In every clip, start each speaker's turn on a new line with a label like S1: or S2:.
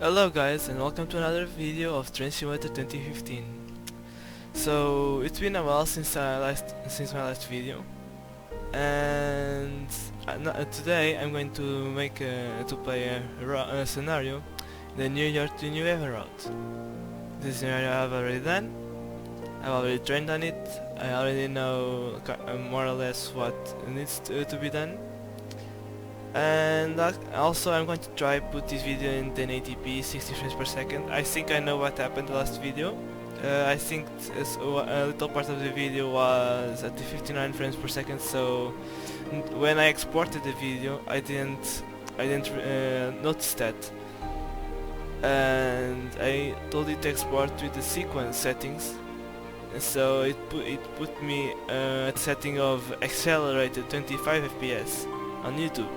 S1: Hello guys, and welcome to another video of Simualtor 2015. So it's been a while since my last video, and today I'm going to play a scenario, the New York to New Haven route. This scenario I've already done. I've already trained on it. I already know more or less what needs to be done. And also I'm going to try put this video in 1080p 60 frames per second. I think I know what happened the last video. I think a little part of the video was at the 59 frames per second, so when I exported the video I didn't notice that, and I told it to export with the sequence settings, and so it put me at setting of accelerated 25 FPS on YouTube.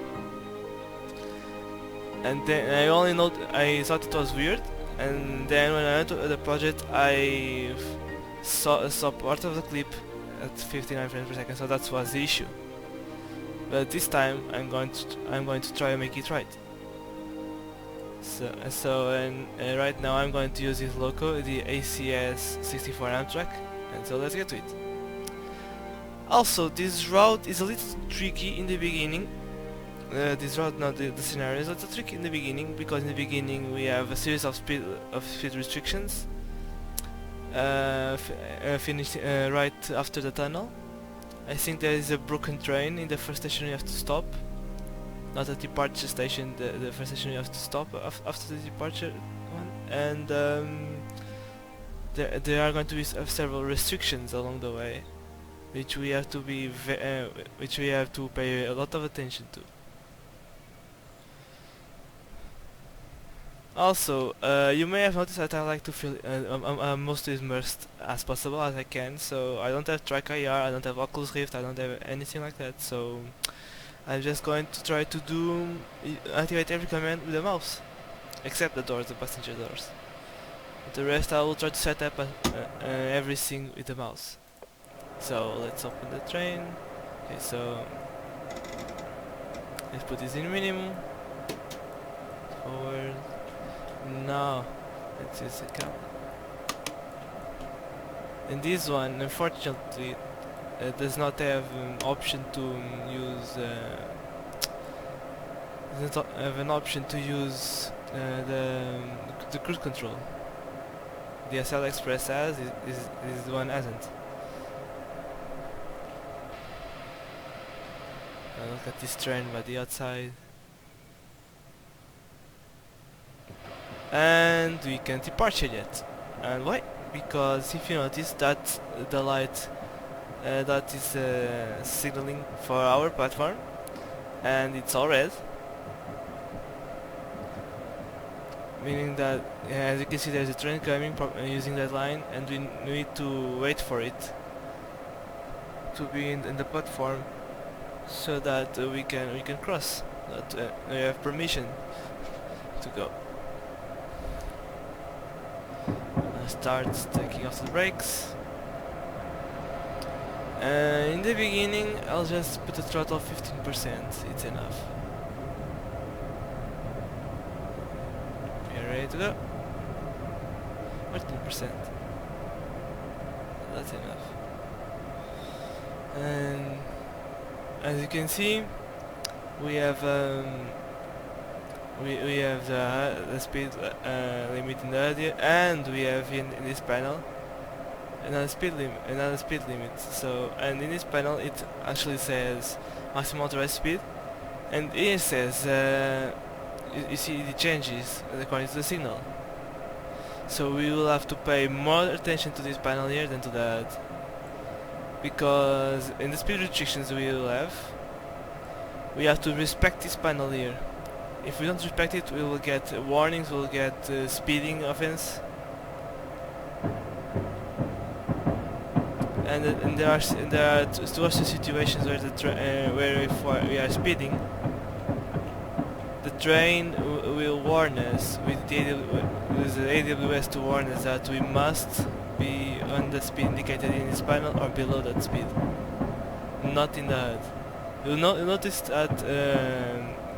S1: And then I thought it was weird, and then when I went to the project I saw part of the clip at 59 frames per second, so that was the issue. But this time I'm going to try and make it right. So right now I'm going to use this Loco, the ACS-64 Amtrak, and so let's get to it. Also, this route is a little tricky in the beginning. The scenario is a little tricky in the beginning, because in the beginning we have a series of speed restrictions finished right after the tunnel. I think there is a broken train in the first station you have to stop. Not at the departure station, the first station you have to stop after the departure one. And there are going to be several restrictions along the way, which we have to pay a lot of attention to. Also, you may have noticed that I like to feel I'm mostly immersed as possible as I can, so I don't have track IR, I don't have Oculus Rift, I don't have anything like that, so I'm just going to try to activate every command with the mouse, except the doors, the passenger doors. The rest I will try to set up everything with the mouse. So let's open the train. Okay, so let's put this in minimum. Forward. No, let's use a cap. And this one, unfortunately, does not have an option to use. Does not have an option to use the cruise control. The SL Express has, this one hasn't. Look at this train by the outside. And we can't departure yet. And why? Because if you notice that the light that is signaling for our platform, and it's all red, meaning that as you can see there's a train coming using that line, and we need to wait for it to be in the platform so that we can cross, that we have permission to go. Starts taking off the brakes. In the beginning I'll just put a throttle of 15%, it's enough. We are ready to go. 14%, that's enough. And as you can see, we have we have the speed limit in the audio, and we have in this panel another speed limit. So, and in this panel it actually says maximum authorized speed, and it says you see the changes according to the signal. So we will have to pay more attention to this panel here than to that, because in the speed restrictions we have to respect this panel here. If we don't respect it, we will get warnings, we will get speeding offense, and there are two situations where where if we are speeding, the train will warn us with the AWS to warn us that we must be on the speed indicated in this panel or below that speed, not in the HUD. You'll notice that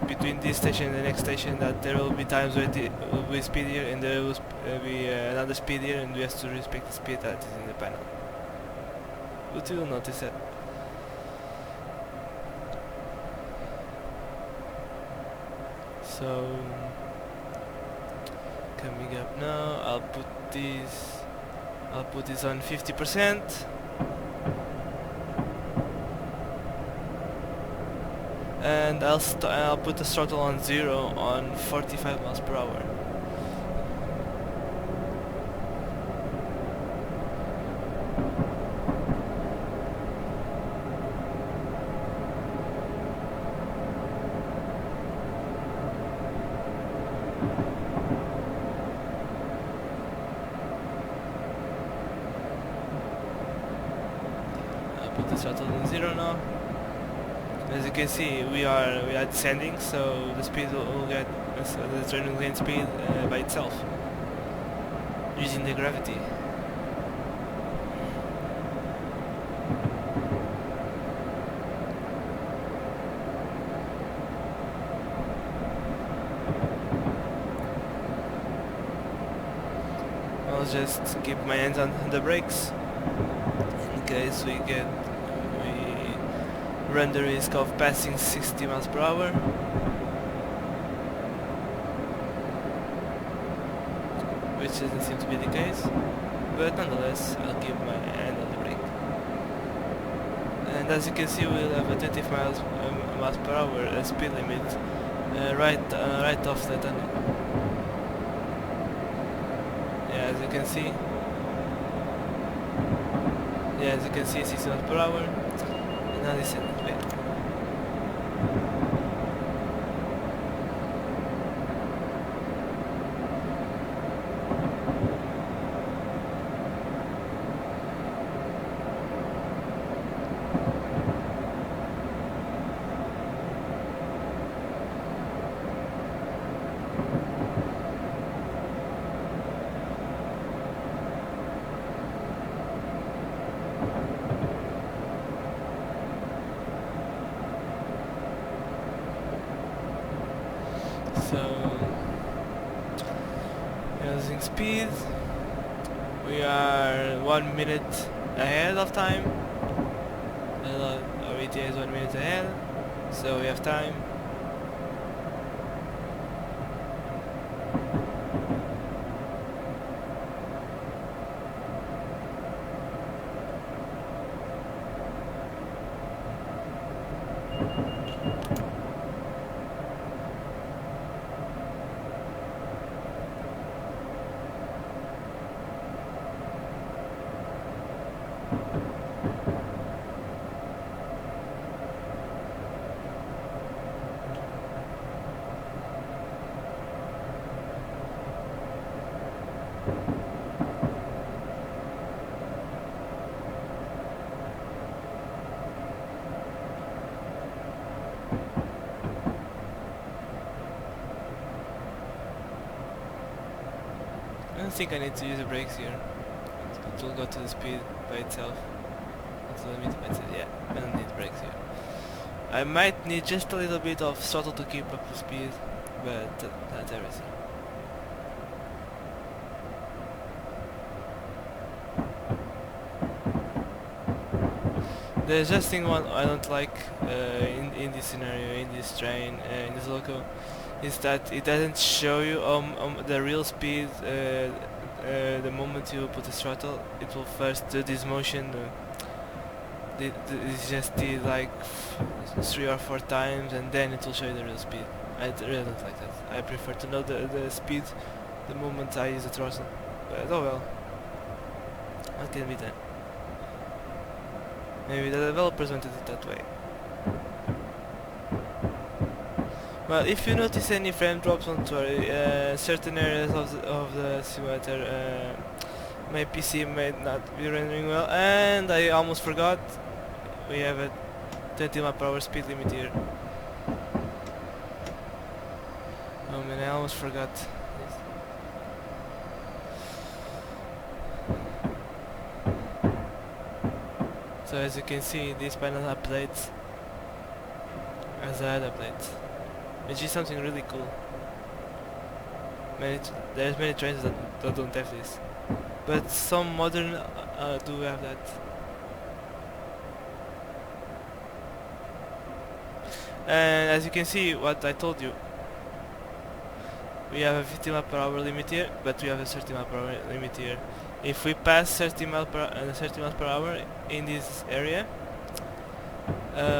S1: between this station and the next station that there will be times where it will be speedier and there will be another speedier, and we have to respect the speed that is in the panel. But you will notice that. So coming up now, I'll put this on 50%. And I'll put the throttle on 0 on 45 miles per hour. I'll put the throttle on 0 now. As you can see, we are descending, so the speed will get the train will gain speed by itself using the gravity. I'll just keep my hands on the brakes in case we run the risk of passing 60 miles per hour. Which doesn't seem to be the case, but nonetheless I'll keep my hand on the brake. And as you can see, we'll have a 25 miles per hour speed limit right off the tunnel. Yeah, as you can see. Yeah, as you can see, 60 miles per hour. And now descend a bit. So, using speed, we are 1 minute ahead of time. Our ETA is 1 minute ahead, so we have time. I don't think I need to use the brakes here. It will go to the speed by itself. It's limited by itself. Yeah, I don't need brakes here. I might need just a little bit of throttle to keep up the speed, but that's everything. There's just thing one I don't like in this scenario, in this train, in this Loco, is that it doesn't show you the real speed the moment you put the throttle. It will first do this motion. It's just did like 3 or 4 times, and then it will show you the real speed. I really don't like that. I prefer to know the speed the moment I use the throttle. But oh well, what can be done? Maybe the developers wanted it that way. Well, if you notice any frame drops, don't worry. Certain areas of the simulator, my PC might not be rendering well, and I almost forgot. We have a 20 mph speed limit here. Oh man, I almost forgot. So as you can see, this panel updates as I had updates. which is something really cool. There's many trains that don't have this, but some modern do have that. And as you can see, what I told you, we have a 50 mile per hour limit here, but we have a 30 mile per hour limit here. If we pass 30 miles per hour in this area,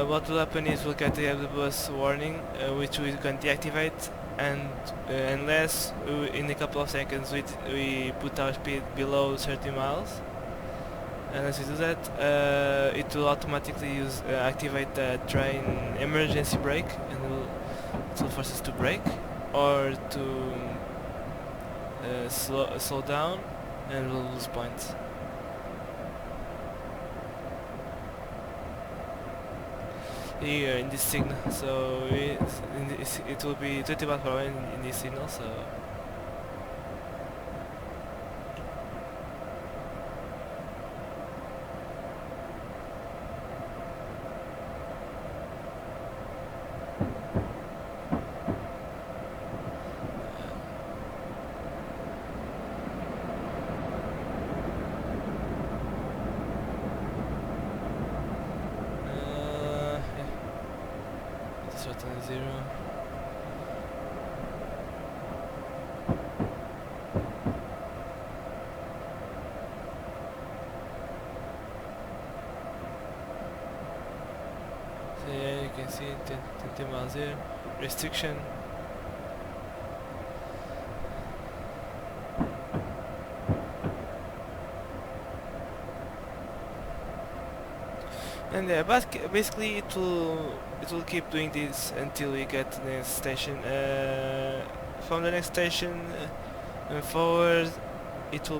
S1: what will happen is we'll get the bus warning, which we can deactivate, and unless in a couple of seconds we put our speed below 30 miles, and as we do that, it will automatically activate the train emergency brake, and it will force us to brake or to slow down, and we'll lose points. Here in this signal, so it will be 20 miles per hour in this signal, so start on 0. So yeah, you can see 10 miles here. Restriction. And yeah, basically it will keep doing this until we get to the next station. From the next station forward, it will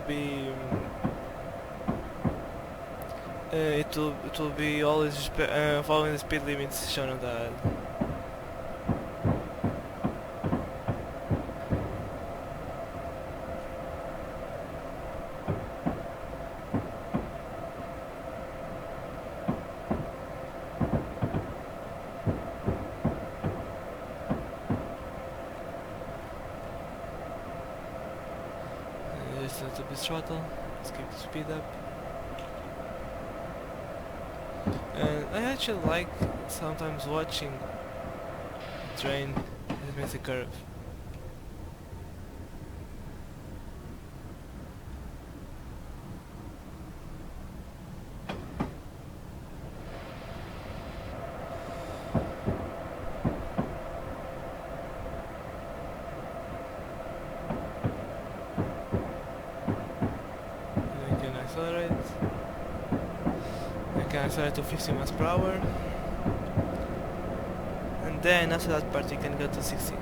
S1: be always following the speed limits shown on the HUD. Just a little bit throttle, let's keep the speed up. And I actually like sometimes watching the train as it makes a curve. Accelerate. I can accelerate to 50 miles per hour, and then after that part you can go to 60.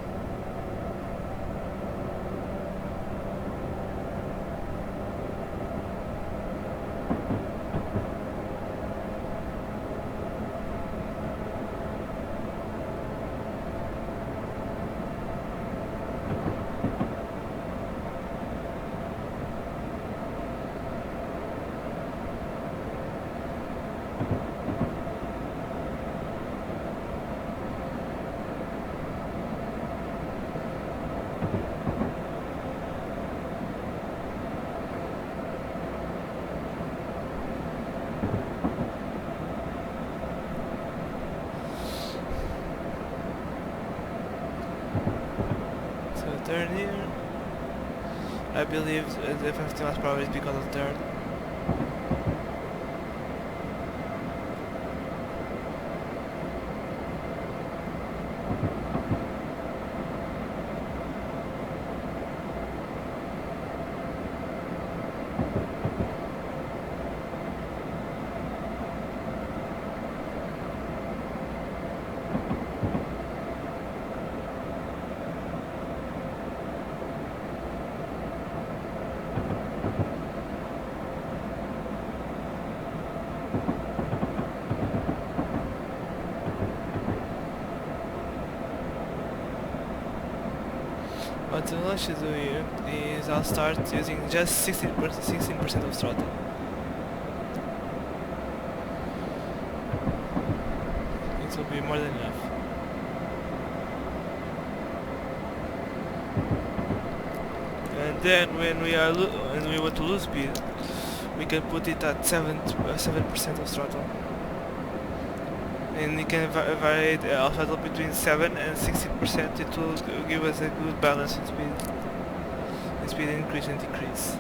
S1: Turn here. I believe the 50 miles per hour is because of the turn. What I want to do here is I'll start using just 16% of throttle. It will be more than enough. and then when we want to lose speed, we can put it at 7% of throttle, and we can vary our throttle between 7 and 60%. It will give us a good balance in speed. The speed increase and decrease.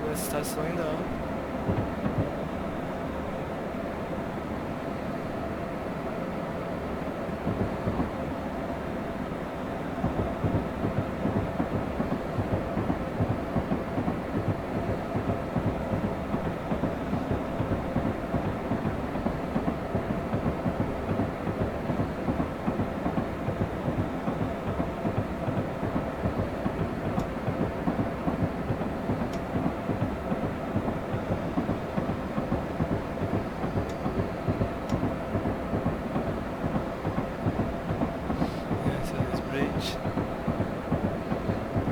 S1: Let's start slowing down.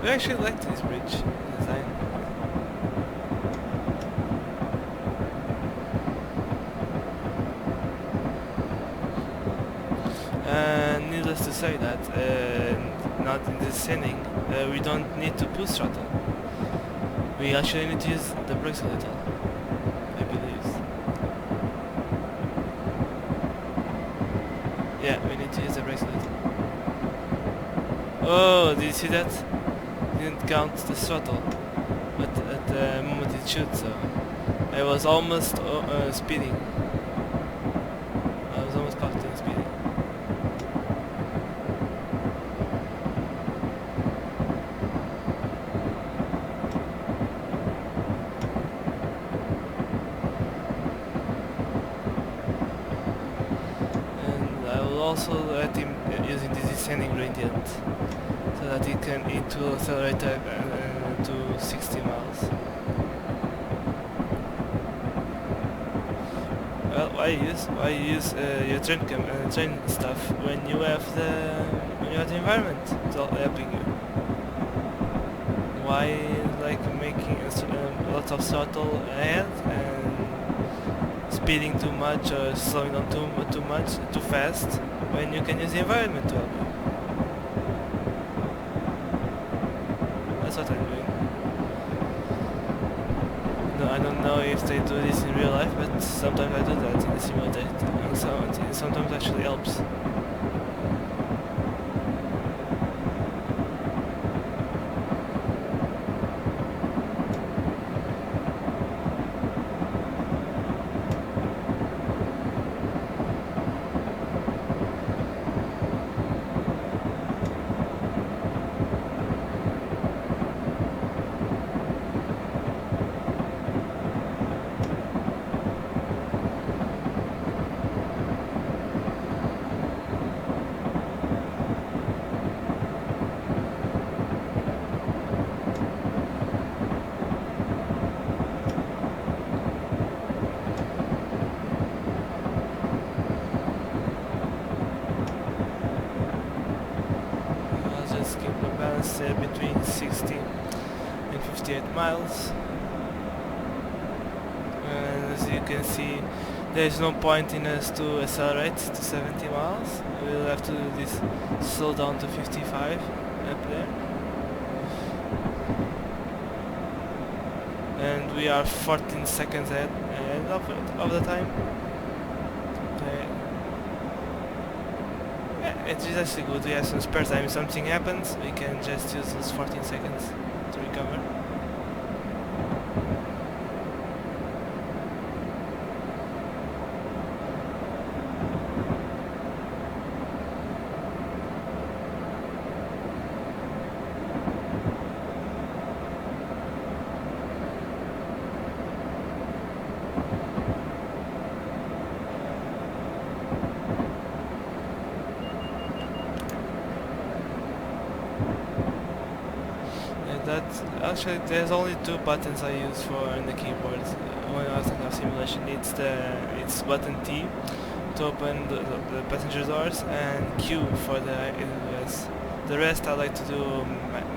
S1: I actually like this bridge design. Needless to say that, not in this setting, we don't need to push throttle. We actually need to use the brakes a little, I believe. Yeah, we need to use the brakes a little. Oh, did you see that? Didn't count the throttle, but at the moment it should, so I was almost speeding. I was almost caught in speeding. And I will also let him using this descending gradient, so that it will accelerate to 60 miles. Well, why use your train stuff when you have the environment helping you? Why like making a lot of throttle ahead and speeding too much or slowing down too fast when you can use the environment to help you? That's what I'm doing. No, I don't know if they do this in real life, but sometimes I do that in the simulator, and so it sometimes actually helps. Between 60 and 58 miles, and as you can see, there is no point in us to accelerate to 70 miles. We'll have to do this slow down to 55 up there, and we are 14 seconds ahead of the time. It is actually good. We have some spare time. If something happens, we can just use those 14 seconds to recover. that actually there's only two buttons I use for in the keyboard when I was thinking of simulation. It's button T to open the passenger doors and Q for the AWS. The rest I like to do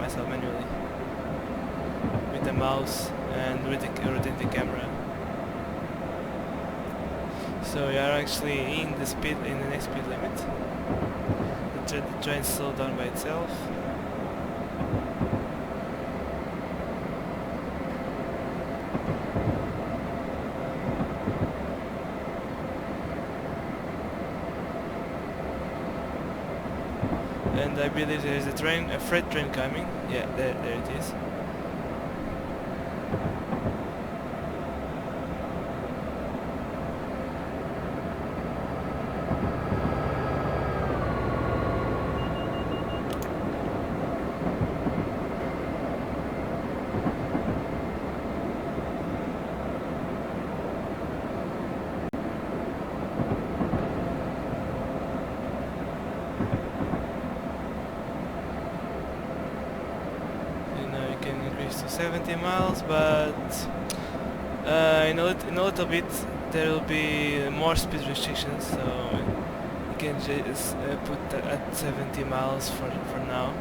S1: myself manually with the mouse and rotate the camera. So we are actually in the next speed limit. The train slowed down by itself. And I believe there is a freight train coming. Yeah, there it is. To 70 miles, but in a little bit there will be more speed restrictions, so you can just put that at 70 miles for now.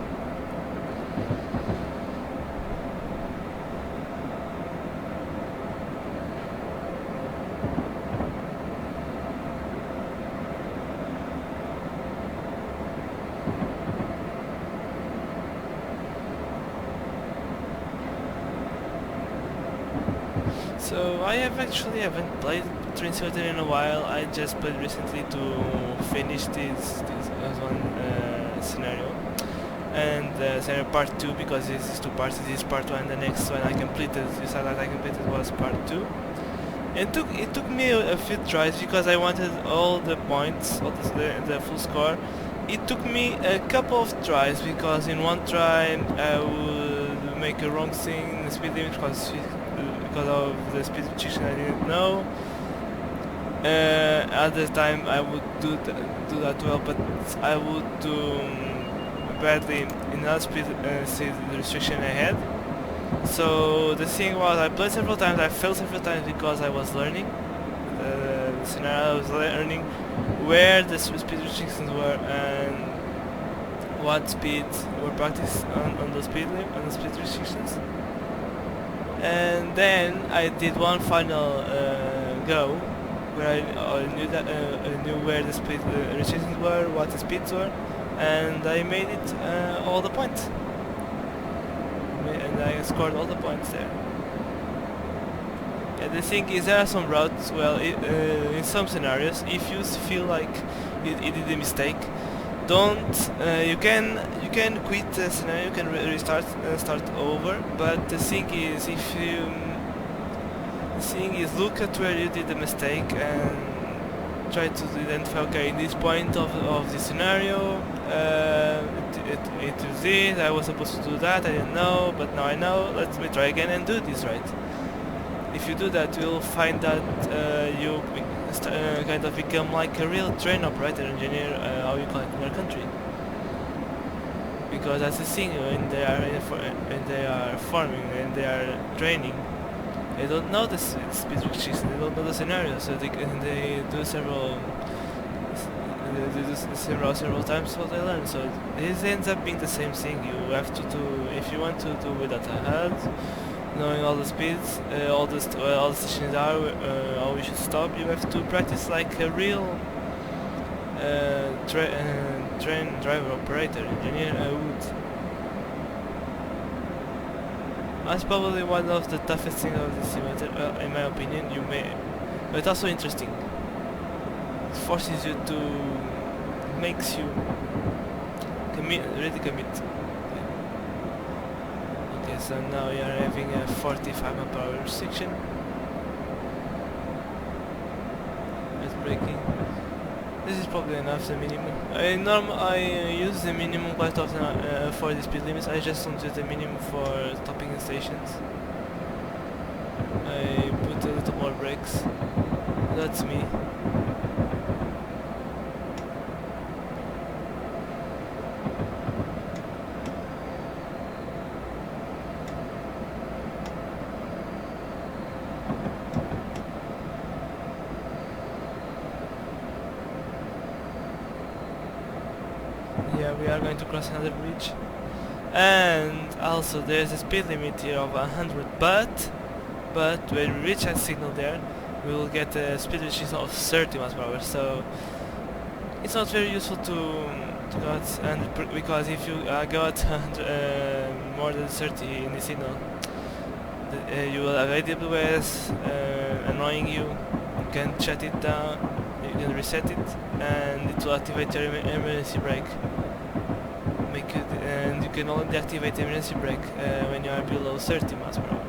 S1: So I haven't played Train Simulator in a while. I just played recently to finish this one scenario, and scenario part 2, because this is 2 parts. This is part 1. The next one I completed. This that I completed was part 2. It took me a few tries because I wanted all the points, all the full score. It took me a couple of tries because in one try I would make a wrong thing in the speed limit because of the speed restriction I didn't know. At the time I would do that well, but I would do badly in another speed restriction I had. So the thing was, I played several times, I failed several times because I was learning the scenario. I was learning where the speed restrictions were and what speeds were practiced on the speed restrictions. And then I did one final go where I knew where the speed restrictions were, what the speeds were, and I made it all the points. And I scored all the points there. Yeah, the thing is, there are some routes. Well, in some scenarios, if you feel like you did a mistake, don't. You can quit the scenario. You can restart, start over. But the thing is, look at where you did the mistake and try to identify. Okay, in this point of the scenario, it was this. I was supposed to do that. I didn't know, but now I know. Let me try again and do this right. If you do that, you'll find that you kind of become like a real train operator engineer, how you call it in our country. Because that's the thing, when they are forming and they are training, they don't know the speed restrictions, they don't know the scenario, so they do several times what they learn. So this ends up being the same thing. You have to do, if you want to do without a HUD, knowing all the speeds, all the stations are, how you should stop. You have to practice like a real train driver, operator, engineer would. That's probably one of the toughest things of the simulator, in my opinion. But it's also interesting. It forces you to, makes you really commit. Okay, so now we are having a 45 mph restriction. It's braking. This is probably enough, the minimum. I use the minimum quite often for the speed limits. I just don't use the minimum for stopping in stations. I put a little more brakes. That's me. yeah, we are going to cross another bridge. And also there's a speed limit here of 100, but when we reach that signal there, we will get a speed which is of 30 miles per hour. So it's not very useful to go at 100 because if you go at more than 30 in the signal, you will have AWS annoying you. You can shut it down, you can reset it, and it will activate your emergency brake. And you can only deactivate the emergency brake when you are below 30 miles per hour.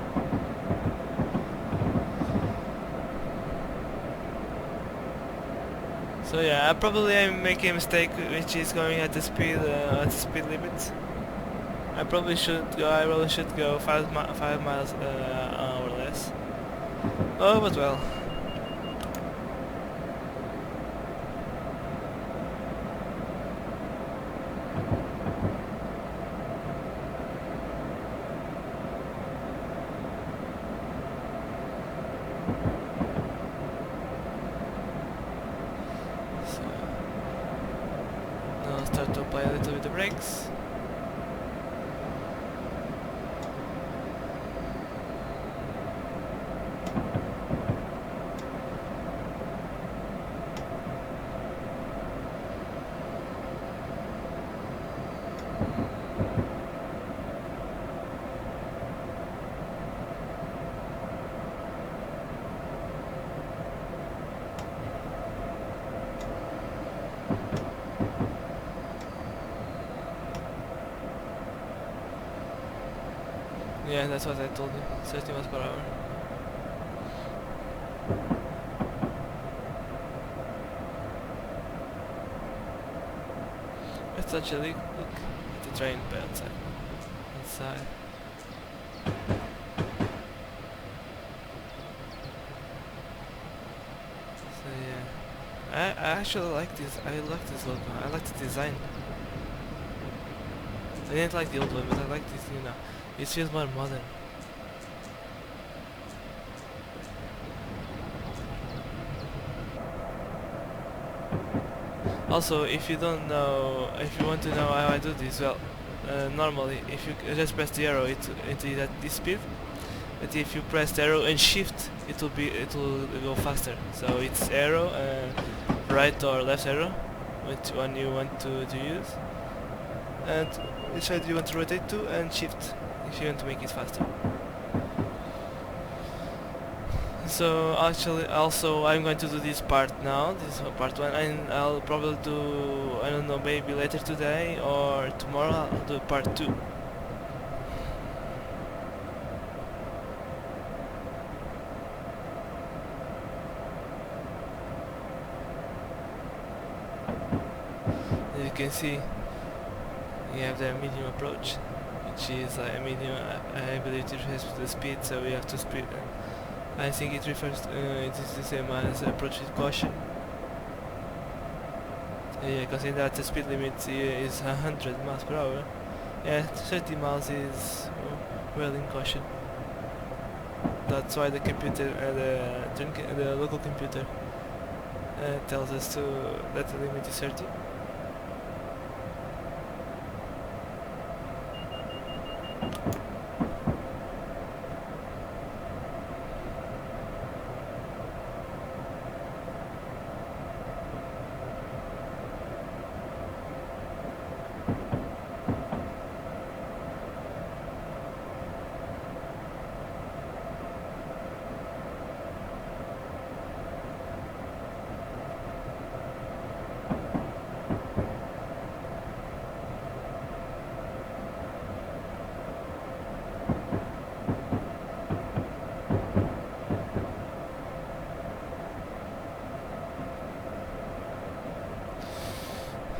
S1: So yeah, probably I'm making a mistake which is going at the speed limit. I probably should go 5 miles an hour less. Oh, but well. So now I'll start to apply a little bit of brakes. Yeah, that's what I told you, 30 miles per hour. Let's actually look at the train by outside. So yeah, I actually like this. I like this logo. I like the design. I didn't like the old one, but I like this new now. It feels more modern. Also, if you want to know how I do this, well, normally if you just press the arrow, it is at this speed. But if you press the arrow and shift, it will go faster. So it's arrow, right or left arrow, which one you want to use, and which side you want to rotate to, and shift if you want to make it faster. So actually, also I'm going to do this part now. This is part 1, and I'll probably do, I don't know, maybe later today or tomorrow I'll do part 2. As you can see, you have the medium approach, which is a medium, I believe it refers to the speed, so we have to speed. I think it refers to, it is the same as approach with caution. Yeah, considering that the speed limit is 100 miles per hour, yeah, 30 miles is well in caution. That's why the computer, the local computer, tells us that the limit is 30.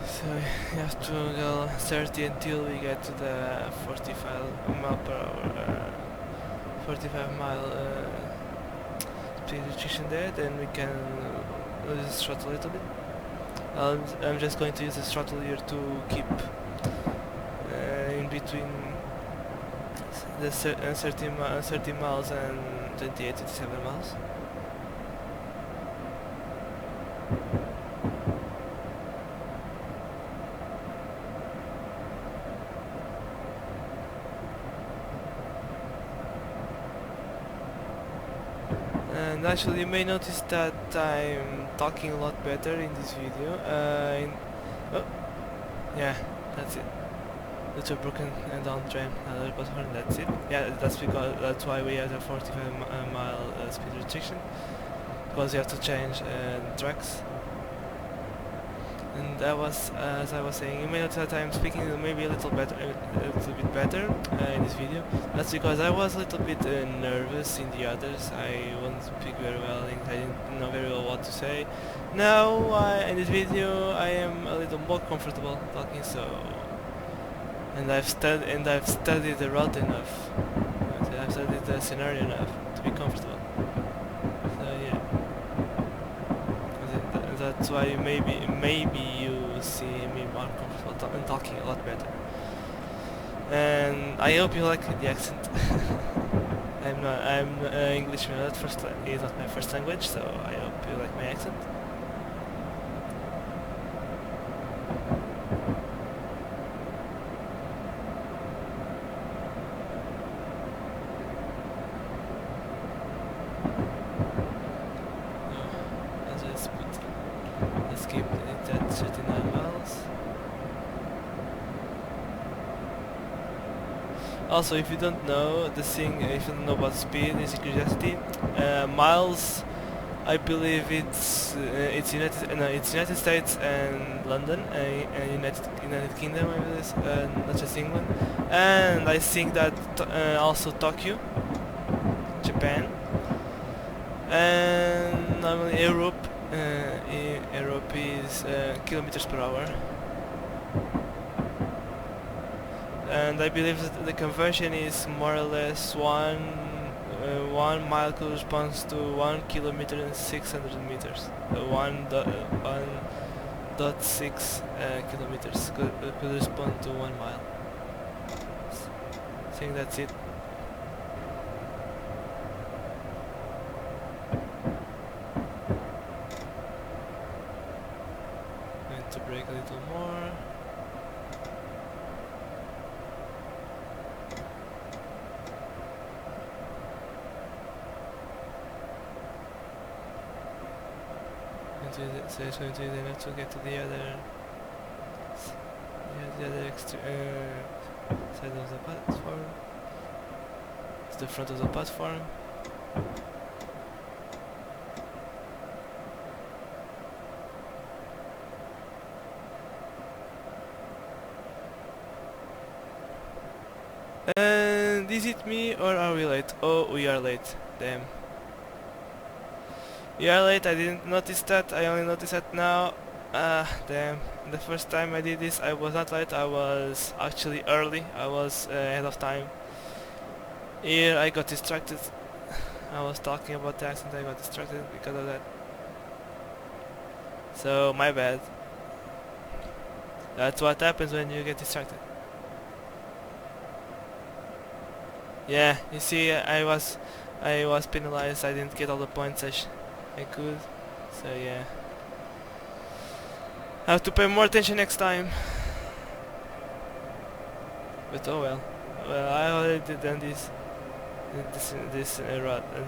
S1: So you have to go 30 until we get to the 45 mile per hour, 45 mile speed restriction there. Then we can use the throttle a little bit. I'm just going to use the throttle here to keep in between the 30 miles and 28, 27 miles. And actually you may notice that I'm talking a lot better in this video. Oh, yeah, that's it. The two broken down train, but that's it. Yeah, that's why we have a 45 mile speed restriction, because you have to change tracks. And that was, as I was saying, you may notice that I'm speaking maybe a little bit better in this video. That's because I was a little bit nervous in the others. I wasn't speak very well, and I didn't know very well what to say. Now, in this video, I am a little more comfortable talking. So, and I've studied the route enough. I've studied the scenario enough to be comfortable. So yeah. That's why maybe you see me more comfortable and talking a lot better. And I hope you like the accent. I'm Englishman at first. It's not my first language, so I hope you like my accent. Let's keep it at 39 miles. Also, if you don't know if you don't know about speed, it's a curiosity. Miles, I believe it's United States and London, United Kingdom, I believe, not just England. And I think that also Tokyo, Japan, and normally Europe. Europe is kilometers per hour, and I believe that the conversion is more or less 1 mile corresponds to 1 kilometer and 600 meters. 1.6 kilometers correspond to 1 mile. I think that's it. To brake a little more. So it's going to then have to get to the other side of the platform. It's the front of the platform. And is it me or are we late? Oh, we are late. Damn. We are late, I didn't notice that, I only noticed that now. Damn. The first time I did this I was not late, I was actually early, I was ahead of time. Here I got distracted. I was talking about the accent, I got distracted because of that. So, my bad. That's what happens when you get distracted. Yeah, you see, I was penalized. I didn't get all the points I could. So yeah, I have to pay more attention next time. But oh well. Well, I already done this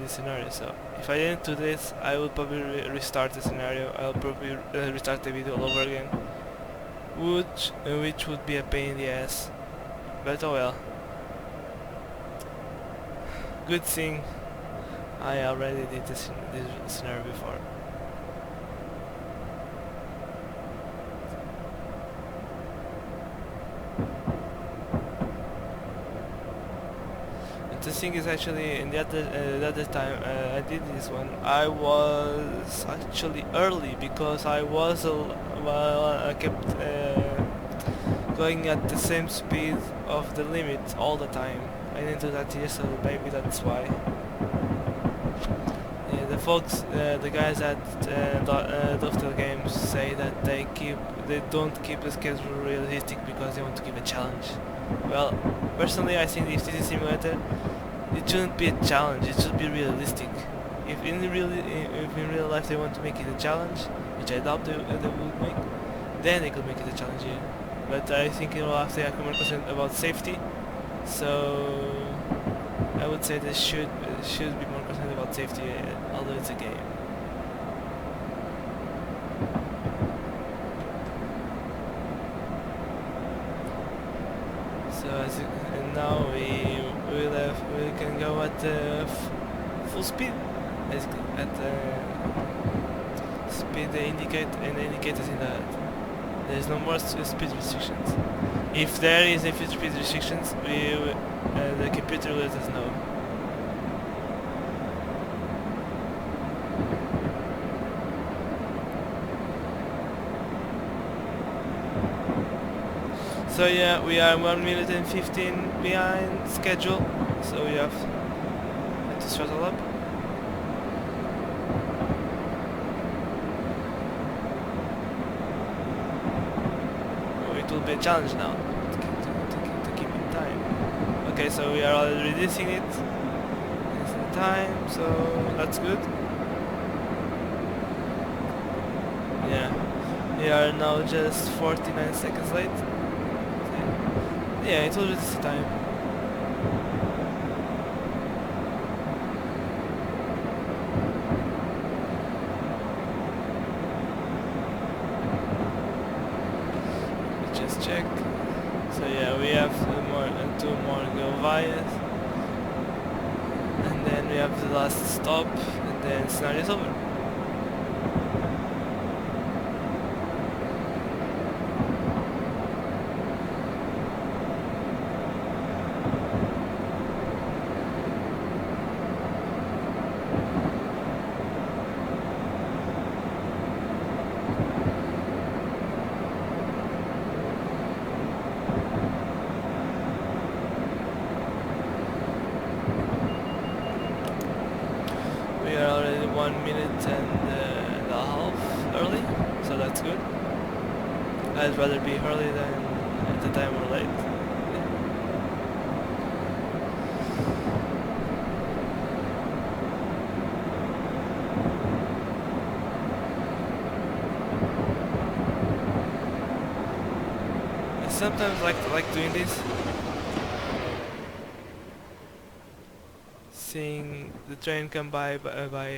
S1: scenario. So if I didn't do this, I would probably restart the scenario. I'll probably restart the video all over again, which would be a pain in the ass. But oh well. Good thing I already did this scenario before. And the thing is, actually, in the other time I did this one, I was actually early because I kept going at the same speed of the limit all the time. I didn't do that here, so maybe that's why. Yeah, the folks, the guys at Dovetail Games say that they don't keep the schedule realistic because they want to give a challenge. Well, personally, I think if this is Simulator, it shouldn't be a challenge. It should be realistic. If in real life they want to make it a challenge, which I doubt they would make, then they could make it a challenge here. But I think in real life they are more concerned about safety. So I would say they should be more concerned about safety a although it's a game. So and now we can go at full speed, basically at speed they indicate and the indicators in that there's no more speed restrictions. If there is a few speed restrictions, the computer will let us know. So yeah, we are 1 minute and 15 behind schedule, so we have to throttle up. Oh, it will be a challenge now to keep in time. Okay, so we are already reducing it. It's in time, so that's good. Yeah, we are now just 49 seconds late. Yeah, it's already the time. Let's just check. So yeah, we have two more go vias, and then we have the last stop, and then scenario is over. We are already 1 minute and a half early, so that's good. I'd rather be early than at the time we're late. I sometimes like doing this. Seeing the train come by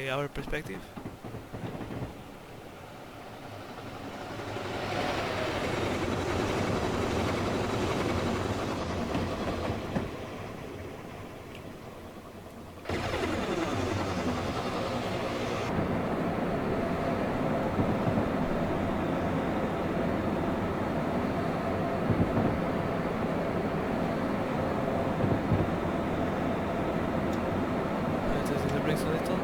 S1: our perspective. A little.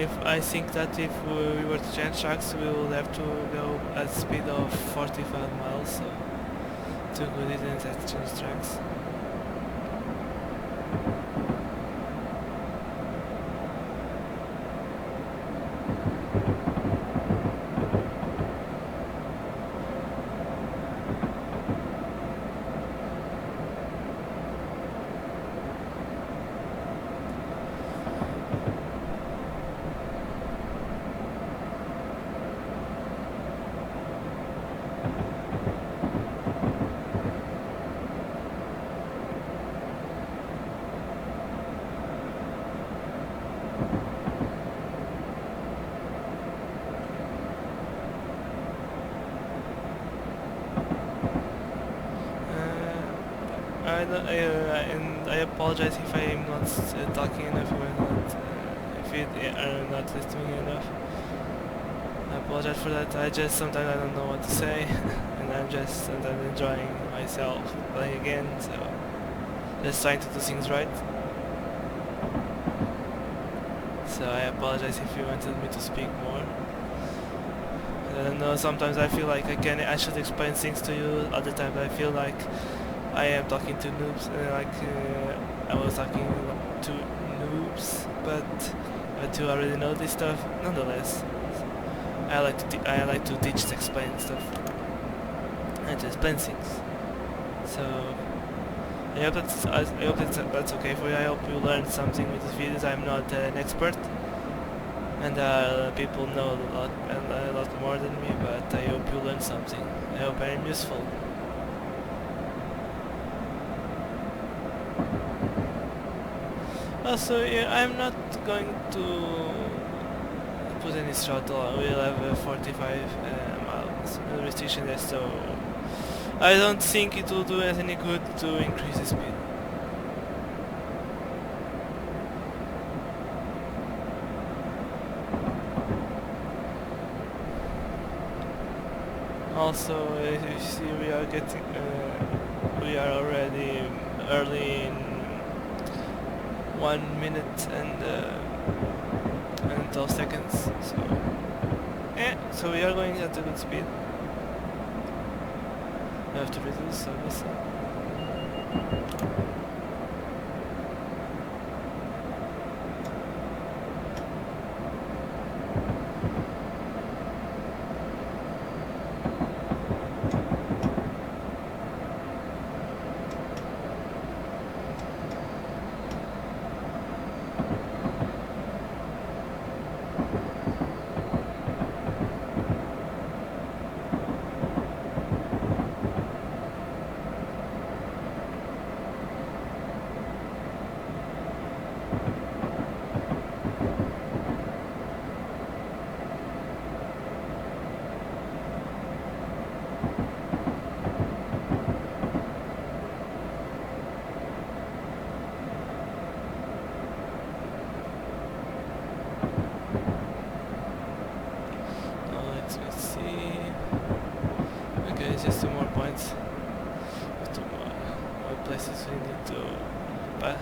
S1: if I think that if we were to change tracks, we will have to go at speed of 45 miles. So too good didn't have to change tracks. And I apologize if I am not talking enough, if you are not listening enough. I apologize for that. Sometimes I don't know what to say, and I'm just sometimes enjoying myself playing again. So just trying to do things right. So I apologize if you wanted me to speak more. I don't know. Sometimes I feel like I should explain things to you. Other times I feel like I am talking to noobs, I was talking to noobs, but you already know this stuff. Nonetheless, I like to teach and explain stuff and to explain things. So I hope that's okay for you. I hope you learned something with these videos. I'm not an expert, and people know a lot more than me, but I hope you learned something. I hope I am useful. Also, yeah, I'm not going to put any throttle. We'll have 45 miles restriction there, so I don't think it will do us any good to increase the speed. Also, if you see, we are already early in 1 minute and 12 seconds, so we are going at a good speed. I have to reduce, so we'll see. Just 2 more points. 2 more places we need to pass.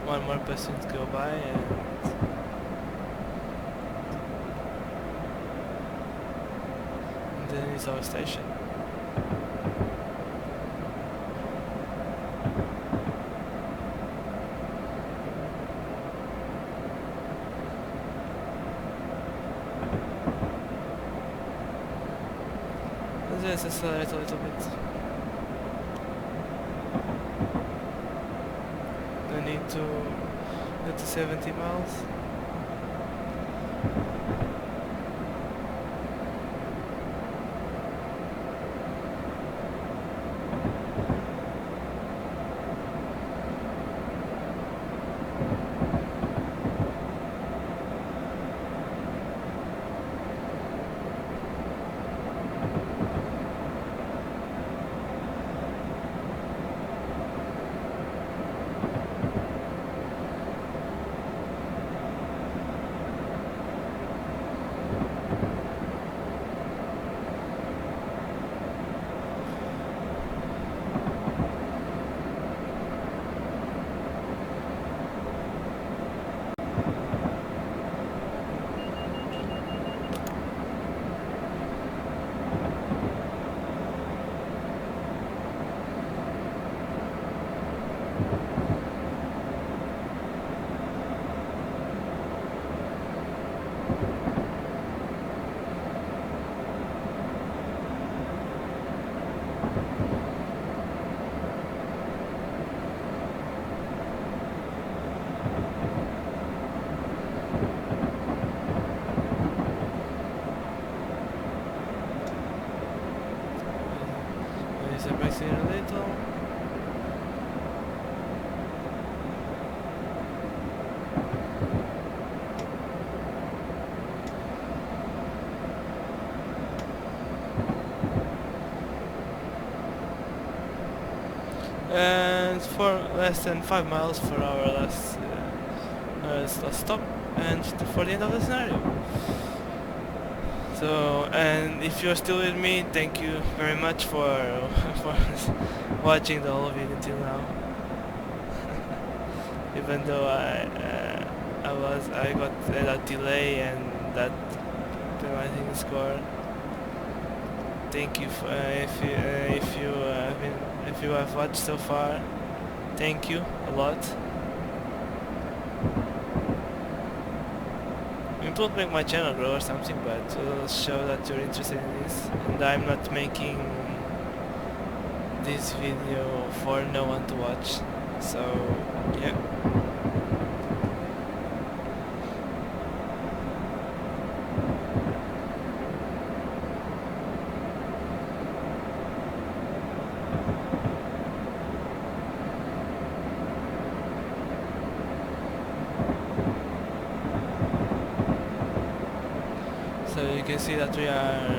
S1: 1 more person to go by, and then it's our station. Let's accelerate a little bit. I need to get to 70 miles. Raise the brakes here a little. And for less than 5 miles for our last stop, and for the end of the scenario. So, and if you're still with me, thank you very much for for watching the whole video until now. Even though I got that delay and that penalizing score. Thank you for, if you have watched so far. Thank you a lot. It won't make my channel grow or something, but it will show that you're interested in this. And I'm not making this video for no one to watch. So yeah. So you can see that we are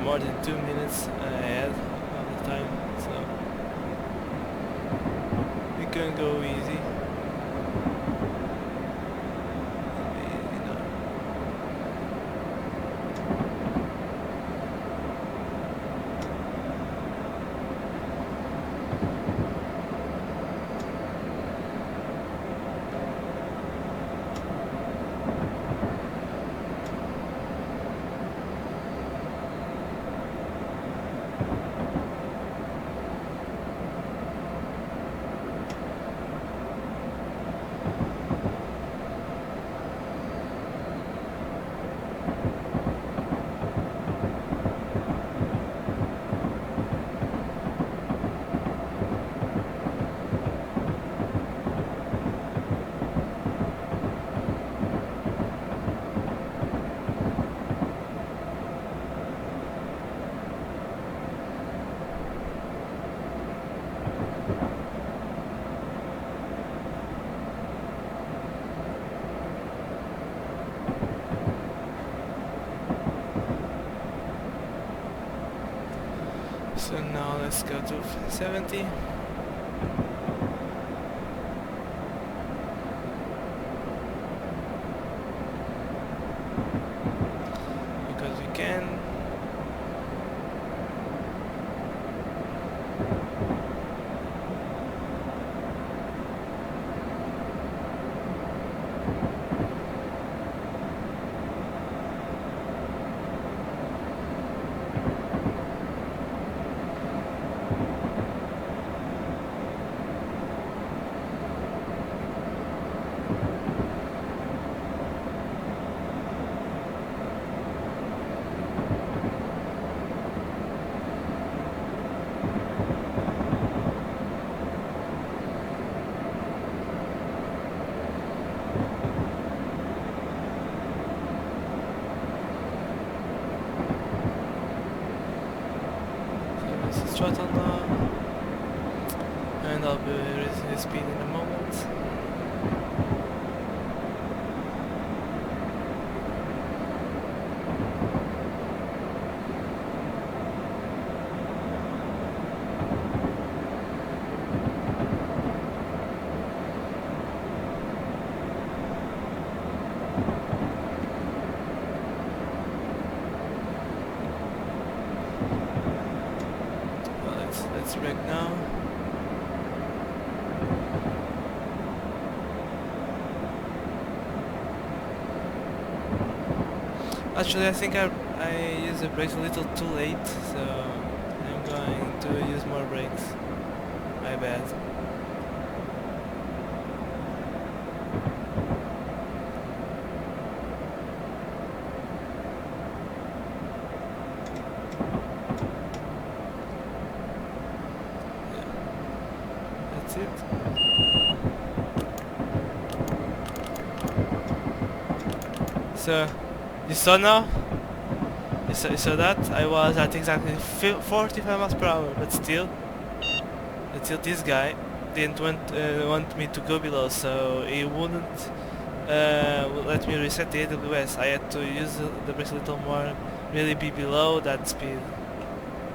S1: more than 2 minutes ahead of the time, so we can go easy. So now let's go to 70. Because we can. Throttle now, and I'll be raising the speed in a moment. Let's brake now. Actually, I think I used the brakes a little too late, so I'm going to use more brakes. My bad. So, you saw now? You saw that? I was at exactly 45 miles per hour, but still this guy didn't want me to go below, so he wouldn't let me reset the AWS. I had to use the brakes a little more, really be below that speed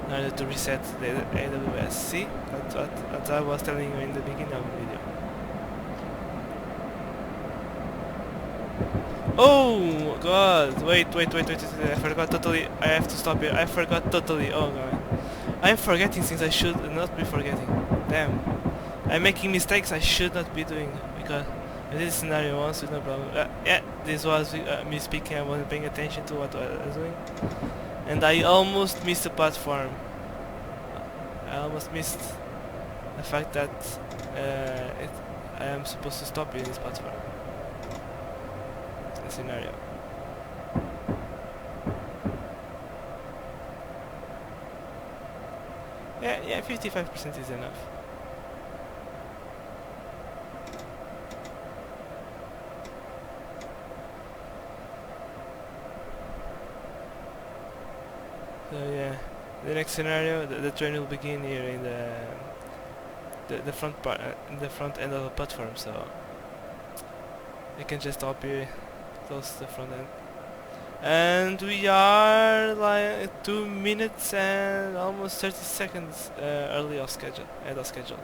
S1: in order to reset the AWS. See? That's what I was telling you in the beginning of the video. Oh god, wait, I forgot totally. I have to stop here. I forgot totally. Oh god. I'm forgetting things I should not be forgetting. Damn. I'm making mistakes I should not be doing, because in this scenario once with no problem. Yeah, this was me speaking. I wasn't paying attention to what I was doing. And I almost missed the platform. I almost missed the fact that I am supposed to stop in this platform. Scenario. Yeah, 55% is enough. So yeah, the next scenario, the train will begin here in the front part, the front end of the platform. So you can just stop here, close to the front end. And we are like 2 minutes and almost 30 seconds early off schedule, ahead of schedule.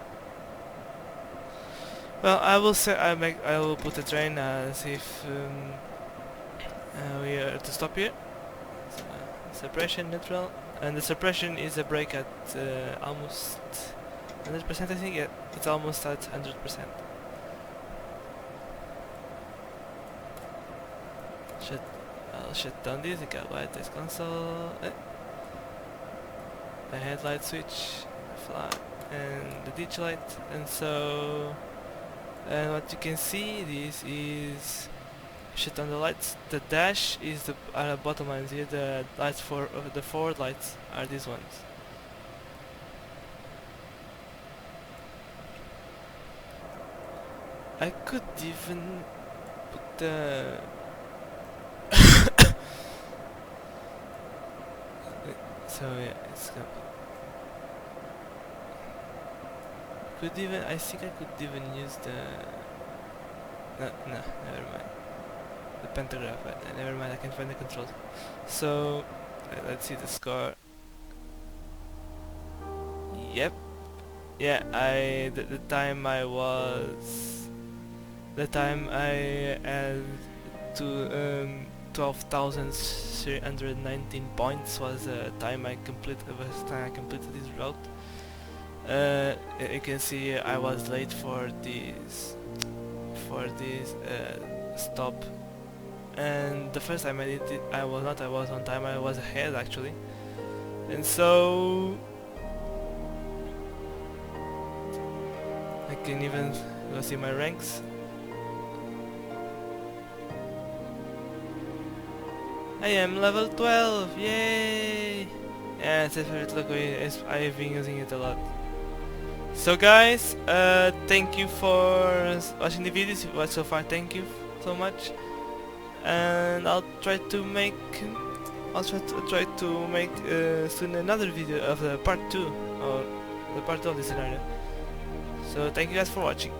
S1: Well, I will say I will put the train see if we are to stop here. So, suppression neutral, and the suppression is a brake at almost 100%. I think. Yeah, it's almost at 100%. I'll shut down this. You got light this console. The headlight switch, flat, and the ditch light. And so, what you can see, this is shut down the lights. The dash is the bottom lines here. The lights for the forward lights are these ones. I could even put the so yeah, it's could even, I think I could even use the no, never mind, the pantograph. Never mind, I can find the controls. So let's see the score. Yep, yeah, the time I had to 12,319 points was the time I completed this route. You can see I was late for this stop, and the first time I did it, I was not. I was on time. I was ahead actually, and so I can even go see my ranks. I am level 12, yay! Yeah, it's a favorite Loco, I've been using it a lot. So guys, thank you for watching the videos. If you watched so far, thank you so much. And I'll try to make soon another video of the part 2, or the part 2 of this scenario. So thank you guys for watching.